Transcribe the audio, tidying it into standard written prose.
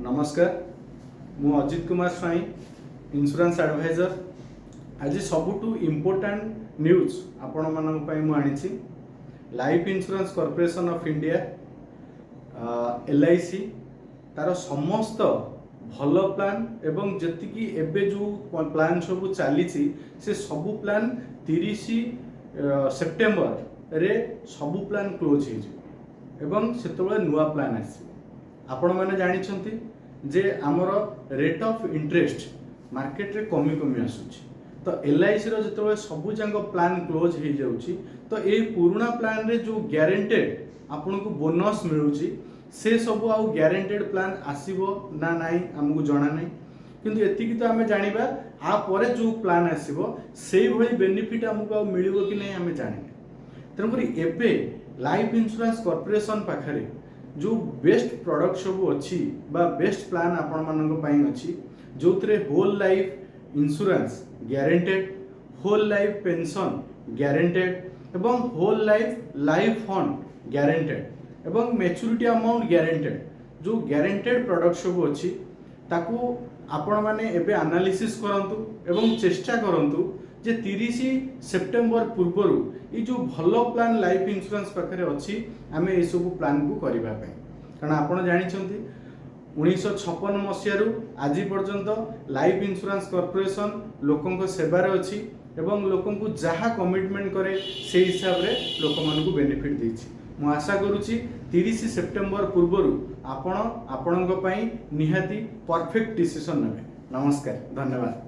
नमस्कार मु अजित कुमार स्वाई insurance adviser. आज सबुठू इम्पोर्टेंट न्यूज आपण मानी आनी life insurance corporation of India LIC तार समस्त भल प्लान एवं जी एबे जो प्लान सब चली से सबू प्लान 30 सेप्टेम्बर रे सबू प्लान क्लोज हो से नुआ प्लान आस आपण मैंने जानी जे आमर रेट ऑफ इंटरेस्ट मार्केट रे कमी कमी आसूची तो LIC रो जो सबू जाक प्लान क्लोज हो जाउची तो ये पुराना प्लान रे जो ग्यारंटेड आपन को बोनस मिलूची से सब आउ ग्यारंटेड प्लान आसीबो ना नाही हमको जणा नाही किंतु एतिकी तो आमे जानिबा आ परे जो प्लान आसीबो सेही भली बेनिफिट हमको आउ मिलिबो कि नहीं हमें जानिबे। तनकरी एबे लाइफ इंश्योरेंस कॉर्पोरेशन पाखरे जो बेस्ट प्रोडक्ट सब अच्छी बा बेस्ट प्लान आपण मानक पई अच्छी जो whole life insurance guaranteed whole life pension guaranteed एवं होल लाइफ फंड ग्यारंटेड एवं मैच्योरिटी अमाउंट ग्यारंटेड जो ग्यारंटेड प्रोडक्ट सब अच्छी ताकू आपण माने एबे एनालिसिस करंतु एवं चेष्टा करंतु जे 30 सेप्टेम्बर पूर्वर ये जो भल प्लान लाइफ इंश्योरेंस पाखे अच्छी आम ये सब प्लान को करने कारण आपड़ जानते 1956 मसीह आज पर्यंत लाइफ इंश्योरेंस कॉर्पोरेशन लोकों सेवार अच्छी एवं लोक जहाँ कमिटमेंट करे से हिसाब रे लोक मानू बेनिफिट देछि। मु आशा करुच्ची 30 सेप्टेम्बर पूर्वर आपण निहाती परफेक्ट डिसीजन नेबे। नमस्कार, धन्यवाद।